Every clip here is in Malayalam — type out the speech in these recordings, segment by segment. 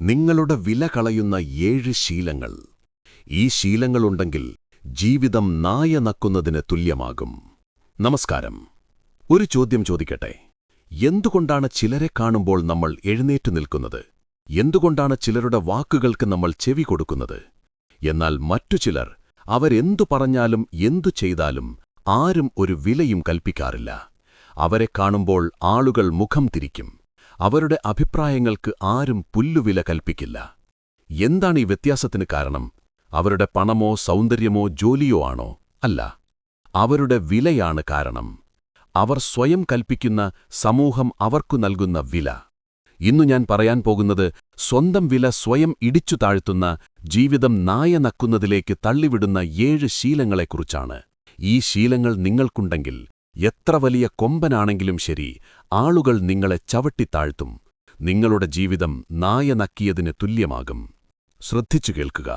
നിങ്ങളുടെ വില കളയുന്ന 7 ശീലങ്ങൾ. ഈ ശീലങ്ങളുണ്ടെങ്കിൽ ജീവിതം നായ നക്കുന്നതിന് തുല്യമാകും. നമസ്കാരം. ഒരു ചോദ്യം ചോദിക്കട്ടെ. എന്തുകൊണ്ടാണ് ചിലരെ കാണുമ്പോൾ നമ്മൾ എഴുന്നേറ്റു നിൽക്കുന്നത്? എന്തുകൊണ്ടാണ് ചിലരുടെ വാക്കുകൾക്ക് നമ്മൾ ചെവി കൊടുക്കുന്നത്? എന്നാൽ മറ്റു ചിലർ അവരെന്തു പറഞ്ഞാലും എന്തു ചെയ്താലും ആരും ഒരു വിലയും കൽപ്പിക്കാറില്ല. അവരെ കാണുമ്പോൾ ആളുകൾ മുഖം തിരിക്കും. അവരുടെ അഭിപ്രായങ്ങൾക്ക് ആരും പുല്ലുവില കൽപ്പിക്കില്ല. എന്താണ് ഈ വ്യത്യാസത്തിന് കാരണം? അവരുടെ പണമോ സൗന്ദര്യമോ ജോലിയോ ആണോ? അല്ല, അവരുടെ വിലയാണ് കാരണം. അവർ സ്വയം കൽപ്പിക്കുന്ന സമൂഹം അവർക്കു നൽകുന്ന വില. ഇന്നു ഞാൻ പറയാൻ പോകുന്നത് സ്വന്തം വില സ്വയം ഇടിച്ചു താഴ്ത്തുന്ന, ജീവിതം നായ നക്കുന്നതിലേക്ക് തള്ളിവിടുന്ന 7 ശീലങ്ങളെക്കുറിച്ചാണ്. ഈ ശീലങ്ങൾ നിങ്ങൾക്കുണ്ടെങ്കിൽ എത്ര വലിയ കൊമ്പനാണെങ്കിലും ശരി, ആളുകൾ നിങ്ങളെ ചവിട്ടിത്താഴ്ത്തും. നിങ്ങളുടെ ജീവിതം നായ നക്കിയതിന് തുല്യമാകും. ശ്രദ്ധിച്ചു കേൾക്കുക.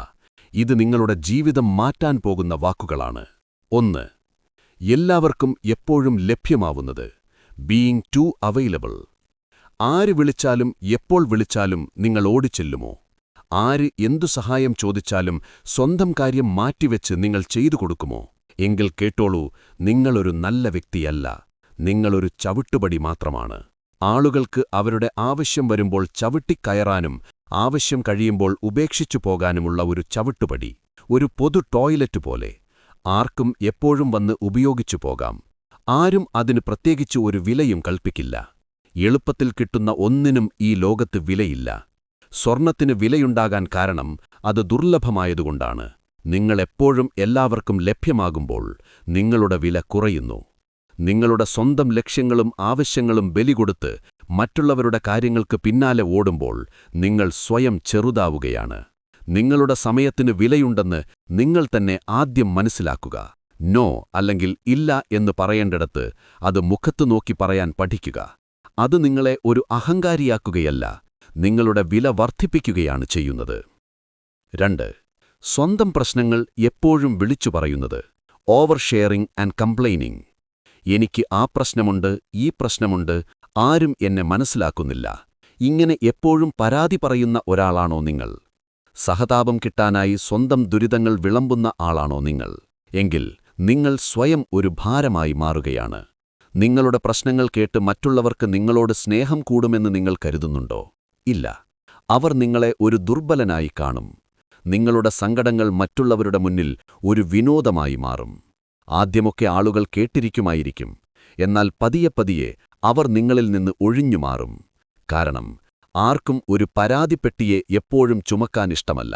ഇത് നിങ്ങളുടെ ജീവിതം മാറ്റാൻ പോകുന്ന വാക്കുകളാണ്. 1. എല്ലാവർക്കും എപ്പോഴും ലഭ്യമാവുന്നത്. Being to available. ആര് വിളിച്ചാലും എപ്പോൾ വിളിച്ചാലും നിങ്ങൾ ഓടിച്ചെല്ലുമോ? ആര് എന്തു സഹായം ചോദിച്ചാലും സ്വന്തം കാര്യം മാറ്റിവെച്ച് നിങ്ങൾ ചെയ്തു കൊടുക്കുമോ? എങ്കിൽ കേട്ടോളൂ, നിങ്ങളൊരു നല്ല വ്യക്തിയല്ല. നിങ്ങളൊരു ചവിട്ടുപടി മാത്രമാണ്. ആളുകൾക്ക് അവരുടെ ആവശ്യം വരുമ്പോൾ ചവിട്ടിക്കയറാനും ആവശ്യം കഴിയുമ്പോൾ ഉപേക്ഷിച്ചു പോകാനുമുള്ള ഒരു ചവിട്ടുപടി. ഒരു പൊതു ടോയ്ലറ്റ് പോലെ. ആർക്കും എപ്പോഴും വന്ന് ഉപയോഗിച്ചു പോകാം. ആരും അതിന് പ്രത്യേകിച്ച് ഒരു വിലയും കൽപ്പിക്കില്ല. എളുപ്പത്തിൽ കിട്ടുന്ന ഒന്നിനും ഈ ലോകത്ത് വിലയില്ല. സ്വർണത്തിന് വിലയുണ്ടാകാൻ കാരണം അത് ദുർലഭമായതുകൊണ്ടാണ്. നിങ്ങളെപ്പോഴും എല്ലാവർക്കും ലഭ്യമാകുമ്പോൾ നിങ്ങളുടെ വില കുറയുന്നു. നിങ്ങളുടെ സ്വന്തം ലക്ഷ്യങ്ങളും ആവശ്യങ്ങളും ബലികൊടുത്ത് മറ്റുള്ളവരുടെ കാര്യങ്ങൾക്ക് പിന്നാലെ ഓടുമ്പോൾ നിങ്ങൾ സ്വയം ചെറുതാവുകയാണ്. നിങ്ങളുടെ സമയത്തിന് വിലയുണ്ടെന്ന് നിങ്ങൾ തന്നെ ആദ്യം മനസ്സിലാക്കുക. നോ അല്ലെങ്കിൽ ഇല്ല എന്ന് പറയേണ്ടിടത്ത് അത് മുഖത്തു നോക്കി പറയാൻ പഠിക്കുക. അത് നിങ്ങളെ ഒരു അഹങ്കാരിയാക്കുകയല്ല, നിങ്ങളുടെ വില വർദ്ധിപ്പിക്കുകയാണ് ചെയ്യുന്നത്. 2. സ്വന്തം പ്രശ്നങ്ങൾ എപ്പോഴും വിളിച്ചു പറയുന്നത്. Over sharing and complaining. എനിക്ക് ആ പ്രശ്നമുണ്ട്, ഈ പ്രശ്നമുണ്ട്, ആരും എന്നെ മനസ്സിലാക്കുന്നില്ല. ഇങ്ങനെ എപ്പോഴും പരാതി പറയുന്ന ഒരാളാണോ നിങ്ങൾ? സഹതാപം കിട്ടാനായി സ്വന്തം ദുരിതങ്ങൾ വിളമ്പുന്ന ആളാണോ നിങ്ങൾ? എങ്കിൽ നിങ്ങൾ സ്വയം ഒരു ഭാരമായി മാറുകയാണ്. നിങ്ങളുടെ പ്രശ്നങ്ങൾ കേട്ട് മറ്റുള്ളവർക്ക് നിങ്ങളോട് സ്നേഹം കൂടുമെന്ന് നിങ്ങൾ കരുതുന്നുണ്ടോ? ഇല്ല. അവർ നിങ്ങളെ ഒരു ദുർബലനായി കാണും. നിങ്ങളുടെ സങ്കടങ്ങൾ മറ്റുള്ളവരുടെ മുന്നിൽ ഒരു വിനോദമായി മാറും. ആദ്യമൊക്കെ ആളുകൾ കേട്ടിരിക്കുമായിരിക്കും. എന്നാൽ പതിയെ പതിയെ അവർ നിങ്ങളിൽ നിന്ന് ഒഴിഞ്ഞുമാറും. കാരണം ആർക്കും ഒരു പരാതിപ്പെട്ടിയെ എപ്പോഴും ചുമക്കാനിഷ്ടമല്ല.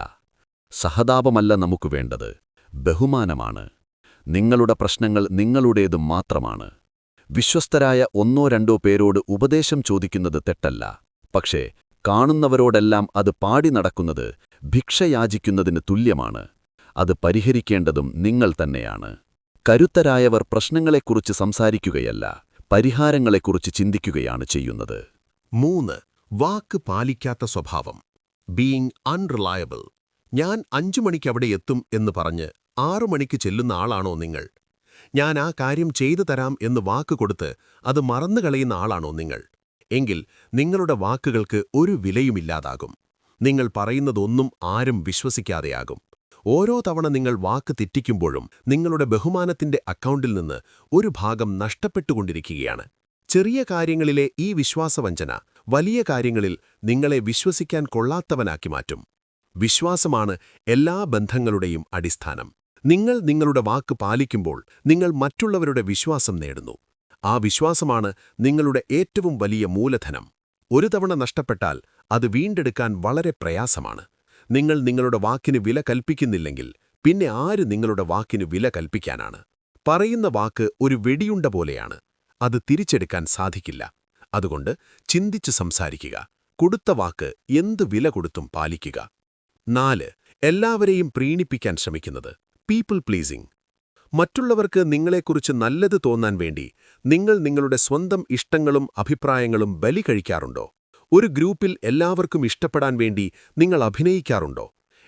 സഹതാപമല്ല നമുക്ക് വേണ്ടത്, ബഹുമാനമാണ്. നിങ്ങളുടെ പ്രശ്നങ്ങൾ നിങ്ങളുടേതും മാത്രമാണ്. വിശ്വസ്തരായ 1-2 പേരോട് ഉപദേശം ചോദിക്കുന്നത് തെറ്റല്ല. പക്ഷേ കാണുന്നവരോടെല്ലാം അത് പാടി നടക്കുന്നത് ഭിക്ഷയാചിക്കുന്നതിന് തുല്യമാണ്. അത് പരിഹരിക്കേണ്ടതും നിങ്ങൾ തന്നെയാണ്. കരുത്തരായവർ പ്രശ്നങ്ങളെക്കുറിച്ച് സംസാരിക്കുകയല്ല, പരിഹാരങ്ങളെക്കുറിച്ച് ചിന്തിക്കുകയാണ് ചെയ്യുന്നത്. 3. വാക്ക് പാലിക്കാത്ത സ്വഭാവം. Being unreliable. ഞാൻ 5 മണിക്ക് അവിടെ എത്തും എന്ന് പറഞ്ഞ് 6 മണിക്ക് ചെല്ലുന്ന ആളാണോ നിങ്ങൾ? ഞാൻ ആ കാര്യം ചെയ്തു തരാം എന്ന് വാക്ക് കൊടുത്ത് അത് മറന്നുകളയുന്ന ആളാണോ നിങ്ങൾ? എങ്കിൽ നിങ്ങളുടെ വാക്കുകൾക്ക് ഒരു വിലയുമില്ലാതാകും. നിങ്ങൾ പറയുന്നതൊന്നും ആരും വിശ്വസിക്കാതെയാകും. ഓരോ തവണ നിങ്ങൾ വാക്ക് തെറ്റിക്കുമ്പോഴും നിങ്ങളുടെ ബഹുമാനത്തിന്റെ അക്കൗണ്ടിൽ നിന്ന് ഒരു ഭാഗം നഷ്ടപ്പെട്ടുകൊണ്ടിരിക്കുകയാണ്. ചെറിയ കാര്യങ്ങളിലെ ഈ വിശ്വാസവഞ്ചന വലിയ കാര്യങ്ങളിൽ നിങ്ങളെ വിശ്വസിക്കാൻ കൊള്ളാത്തവനാക്കി മാറ്റും. വിശ്വാസമാണ് എല്ലാ ബന്ധങ്ങളുടെയും അടിസ്ഥാനം. നിങ്ങൾ നിങ്ങളുടെ വാക്ക് പാലിക്കുമ്പോൾ നിങ്ങൾ മറ്റുള്ളവരുടെ വിശ്വാസം നേടുന്നു. ആ വിശ്വാസമാണ് നിങ്ങളുടെ ഏറ്റവും വലിയ മൂലധനം. ഒരു തവണ നഷ്ടപ്പെട്ടാൽ അത് വീണ്ടെടുക്കാൻ വളരെ പ്രയാസമാണ്. നിങ്ങൾ നിങ്ങളുടെ വാക്കിന് വില കൽപ്പിക്കുന്നില്ലെങ്കിൽ പിന്നെ ആര് നിങ്ങളുടെ വാക്കിന് വില കൽപ്പിക്കാനാണ്? പറയുന്ന വാക്ക് ഒരു വെടിയുണ്ട പോലെയാണ്. അത് തിരിച്ചെടുക്കാൻ സാധിക്കില്ല. അതുകൊണ്ട് ചിന്തിച്ച് സംസാരിക്കുക. കൊടുത്ത വാക്ക് എന്ത് വില കൊടുത്തും പാലിക്കുക. 4. എല്ലാവരെയും പ്രീണിപ്പിക്കാൻ ശ്രമിക്കുന്നത്. People pleasing. മറ്റുള്ളവർക്ക് നിങ്ങളെക്കുറിച്ച് നല്ലത് തോന്നാൻ വേണ്ടി നിങ്ങൾ നിങ്ങളുടെ സ്വന്തം ഇഷ്ടങ്ങളും അഭിപ്രായങ്ങളും ബലി കഴിക്കാറുണ്ടോ? ഒരു ഗ്രൂപ്പിൽ എല്ലാവർക്കും ഇഷ്ടപ്പെടാൻ വേണ്ടി നിങ്ങൾ അഭിനയിക്കാറുണ്ടോ?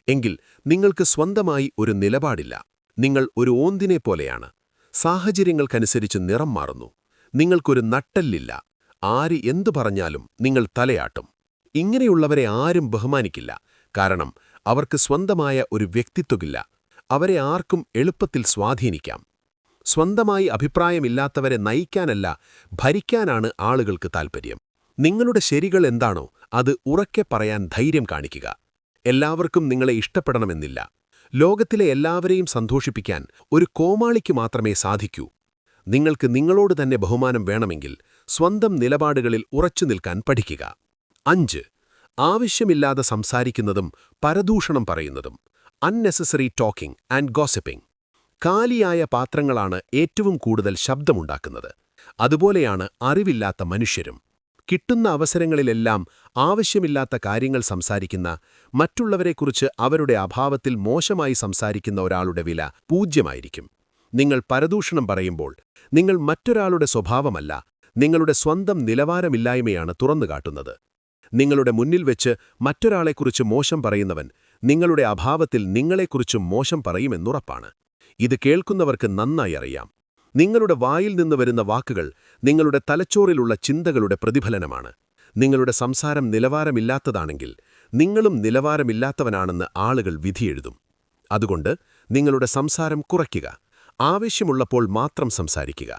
എങ്കിൽ നിങ്ങൾക്ക് സ്വന്തമായി ഒരു നിലപാടില്ല. നിങ്ങൾ ഒരു ഓന്തിനെ പോലെയാണ്. സാഹചര്യങ്ങൾക്കനുസരിച്ച് നിറം മാറുന്നു. നിങ്ങൾക്കൊരു നട്ടെല്ലില്ല. ആര് എന്തു പറഞ്ഞാലും നിങ്ങൾ തലയാട്ടും. ഇങ്ങനെയുള്ളവരെ ആരും ബഹുമാനിക്കില്ല, കാരണം അവർക്ക് സ്വന്തമായ ഒരു വ്യക്തിത്വമില്ല. അവരെ ആർക്കും എളുപ്പത്തിൽ സ്വാധീനിക്കാം. സ്വന്തമായി അഭിപ്രായമില്ലാത്തവരെ നയിക്കാനല്ല, ഭരിക്കാനാണ് ആളുകൾക്ക് താൽപ്പര്യം. നിങ്ങളുടെ ശരികൾ എന്താണോ അത് ഉറക്കെ പറയാൻ ധൈര്യം കാണിക്കുക. എല്ലാവർക്കും നിങ്ങളെ ഇഷ്ടപ്പെടണമെന്നില്ല. ലോകത്തിലെ എല്ലാവരെയും സന്തോഷിപ്പിക്കാൻ ഒരു കോമാളിക്ക് മാത്രമേ സാധിക്കൂ. നിങ്ങൾക്ക് നിങ്ങളോട് തന്നെ ബഹുമാനം വേണമെങ്കിൽ സ്വന്തം നിലപാടുകളിൽ ഉറച്ചു നിൽക്കാൻ പഠിക്കുക. 5. ആവശ്യമില്ലാതെ സംസാരിക്കുന്നതും പരദൂഷണം പറയുന്നതും. Unnecessary talking and gossiping. കാലിയായ പാത്രങ്ങളാണ് ഏറ്റവും കൂടുതൽ ശബ്ദമുണ്ടാക്കുന്നത്. അതുപോലെയാണ് അറിവില്ലാത്ത മനുഷ്യരും. കിട്ടുന്ന അവസരങ്ങളിലെല്ലാം ആവശ്യമില്ലാത്ത കാര്യങ്ങൾ സംസാരിക്കുന്ന, മറ്റുള്ളവരെക്കുറിച്ച് അവരുടെ അഭാവത്തിൽ മോശമായി സംസാരിക്കുന്ന ഒരാളുടെ വില 0 നിങ്ങൾ പരദൂഷണം പറയുമ്പോൾ നിങ്ങൾ മറ്റൊരാളുടെ സ്വഭാവമല്ല, നിങ്ങളുടെ സ്വന്തം നിലവാരമില്ലായ്മയാണ് തുറന്നുകാട്ടുന്നത്. നിങ്ങളുടെ മുന്നിൽ വെച്ച് മറ്റൊരാളെക്കുറിച്ച് മോശം പറയുന്നവൻ നിങ്ങളുടെ അഭാവത്തിൽ നിങ്ങളെക്കുറിച്ചും മോശം പറയുമെന്നുറപ്പാണ്. ഇത് കേൾക്കുന്നവർക്ക് നന്നായി അറിയാം. നിങ്ങളുടെ വായിൽ നിന്ന് വരുന്ന വാക്കുകൾ നിങ്ങളുടെ തലച്ചോറിലുള്ള ചിന്തകളുടെ പ്രതിഫലനമാണ്. നിങ്ങളുടെ സംസാരം നിലവാരമില്ലാത്തതാണെങ്കിൽ നിങ്ങളും നിലവാരമില്ലാത്തവനാണെന്ന് ആളുകൾ വിധിയെഴുതും. അതുകൊണ്ട് നിങ്ങളുടെ സംസാരം കുറയ്ക്കുക. ആവശ്യമുള്ളപ്പോൾ മാത്രം സംസാരിക്കുക.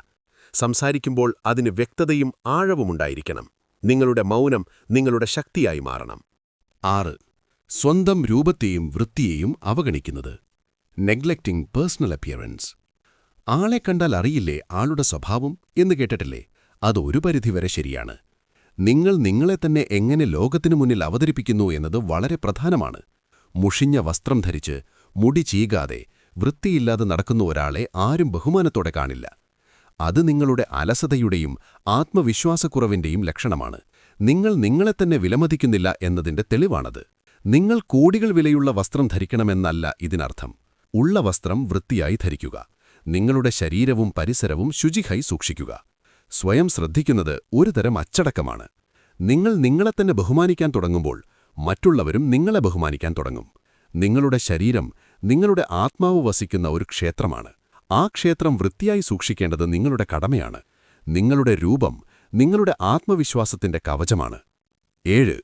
സംസാരിക്കുമ്പോൾ അതിന് വ്യക്തതയും ആഴവുമുണ്ടായിരിക്കണം. നിങ്ങളുടെ മൗനം നിങ്ങളുടെ ശക്തിയായി മാറണം. 6. സ്വന്തം രൂപത്തെയും വൃത്തിയെയും അവഗണിക്കുന്നത്. Neglecting personal appearance. ആളെ കണ്ടാൽ അറിയില്ലേ ആളുടെ സ്വഭാവം എന്ന് കേട്ടിട്ടില്ലേ? അതൊരു പരിധിവരെ ശരിയാണ്. നിങ്ങൾ നിങ്ങളെ തന്നെ എങ്ങനെ ലോകത്തിനു മുന്നിൽ അവതരിപ്പിക്കുന്നു എന്നത് വളരെ പ്രധാനമാണ്. മുഷിഞ്ഞ വസ്ത്രം ധരിച്ച്, മുടി ചീകാതെ, വൃത്തിയില്ലാതെ നടക്കുന്ന ഒരാളെ ആരും ബഹുമാനത്തോടെ കാണില്ല. അത് നിങ്ങളുടെ അലസതയുടെയും ആത്മവിശ്വാസക്കുറവിന്റെയും ലക്ഷണമാണ്. നിങ്ങൾ നിങ്ങളെത്തന്നെ വിലമതിക്കുന്നില്ല എന്നതിന്റെ തെളിവാണത്. നിങ്ങൾ കോടികൾ വിലയുള്ള വസ്ത്രം ധരിക്കണമെന്നല്ല ഇതിനർത്ഥം. ഉള്ള വസ്ത്രം വൃത്തിയായി ധരിക്കുക. നിങ്ങളുടെ ശരീരവും പരിസരവും ശുചിയായി സൂക്ഷിക്കുക. സ്വയം ശ്രദ്ധിക്കുന്നത് ഒരുതരം അച്ചടക്കമാണ്. നിങ്ങൾ നിങ്ങളെത്തന്നെ ബഹുമാനിക്കാൻ തുടങ്ങുമ്പോൾ മറ്റുള്ളവരും നിങ്ങളെ ബഹുമാനിക്കാൻ തുടങ്ങും. നിങ്ങളുടെ ശരീരം നിങ്ങളുടെ ആത്മാവ് വസിക്കുന്ന ഒരു ക്ഷേത്രമാണ്. ആ ക്ഷേത്രം വൃത്തിയായി സൂക്ഷിക്കേണ്ടത് നിങ്ങളുടെ കടമയാണ്. നിങ്ങളുടെ രൂപം നിങ്ങളുടെ ആത്മവിശ്വാസത്തിന്റെ കവചമാണ്. 7.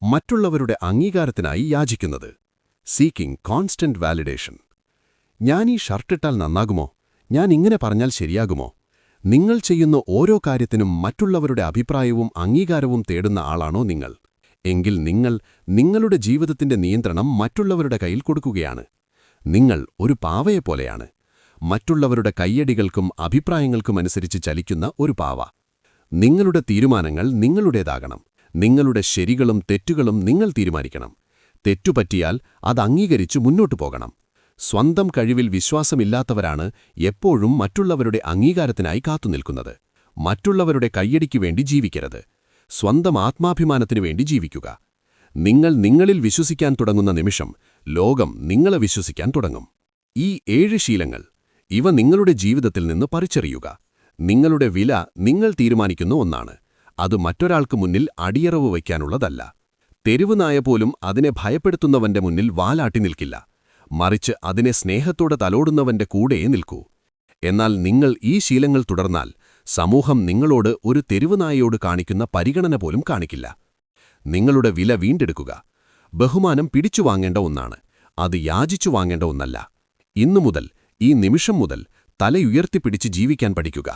മറ്റുള്ളവരുടെ അംഗീകാരത്തിനായി യാചിക്കുന്നത്. Seeking constant validation. ഞാൻ ഈ ഷർട്ടിട്ടാൽ നന്നാകുമോ? ഞാൻ ഇങ്ങനെ പറഞ്ഞാൽ ശരിയാകുമോ? നിങ്ങൾ ചെയ്യുന്ന ഓരോ കാര്യത്തിനും മറ്റുള്ളവരുടെ അഭിപ്രായവും അംഗീകാരവും തേടുന്ന ആളാണോ നിങ്ങൾ? എങ്കിൽ നിങ്ങൾ നിങ്ങളുടെ ജീവിതത്തിന്റെ നിയന്ത്രണം മറ്റുള്ളവരുടെ കയ്യിൽ കൊടുക്കുകയാണ്. നിങ്ങൾ ഒരു പാവയെപ്പോലെയാണ്. മറ്റുള്ളവരുടെ കയ്യടികൾക്കും അഭിപ്രായങ്ങൾക്കും അനുസരിച്ച് ചലിക്കുന്ന ഒരു പാവ. നിങ്ങളുടെ തീരുമാനങ്ങൾ നിങ്ങളുടേതാകണം. നിങ്ങളുടെ ശരികളും തെറ്റുകളും നിങ്ങൾ തീരുമാനിക്കണം. തെറ്റുപറ്റിയാൽ അത് അംഗീകരിച്ച് മുന്നോട്ടു പോകണം. സ്വന്തം കഴിവിൽ വിശ്വാസമില്ലാത്തവരാണ് എപ്പോഴും മറ്റുള്ളവരുടെ അംഗീകാരത്തിനായി കാത്തുനിൽക്കുന്നത്. മറ്റുള്ളവരുടെ കയ്യടിക്കു വേണ്ടി ജീവിക്കരുത്. സ്വന്തം ആത്മാഭിമാനത്തിനു വേണ്ടി ജീവിക്കുക. നിങ്ങൾ നിങ്ങളിൽ വിശ്വസിക്കാൻ തുടങ്ങുന്ന നിമിഷം ലോകം നിങ്ങളെ വിശ്വസിക്കാൻ തുടങ്ങും. ഈ 7 ശീലങ്ങൾ, ഇവ നിങ്ങളുടെ ജീവിതത്തിൽ നിന്ന് പറിച്ചെറിയുക. നിങ്ങളുടെ വില നിങ്ങൾ തീരുമാനിക്കുന്ന ഒന്നാണ്. അത് മറ്റൊരാൾക്ക് മുന്നിൽ അടിയറവ് വയ്ക്കാനുള്ളതല്ല. തെരുവുനായ പോലും അതിനെ ഭയപ്പെടുത്തുന്നവന്റെ മുന്നിൽ വാലാട്ടി നിൽക്കില്ല. മറിച്ച് അതിനെ സ്നേഹത്തോടെ തലോടുന്നവന്റെ കൂടെയേ നിൽക്കൂ. എന്നാൽ നിങ്ങൾ ഈ ശീലങ്ങൾ തുടർന്നാൽ സമൂഹം നിങ്ങളോട് ഒരു തെരുവുനായയോട് കാണിക്കുന്ന പരിഗണന പോലും കാണിക്കില്ല. നിങ്ങളുടെ വില വീണ്ടെടുക്കുക. ബഹുമാനം പിടിച്ചു വാങ്ങേണ്ട ഒന്നാണ്. അത് യാചിച്ചു വാങ്ങേണ്ട ഒന്നല്ല. ഇന്നു മുതൽ, ഈ നിമിഷം മുതൽ തലയുയർത്തിപ്പിടിച്ച് ജീവിക്കാൻ പഠിക്കുക.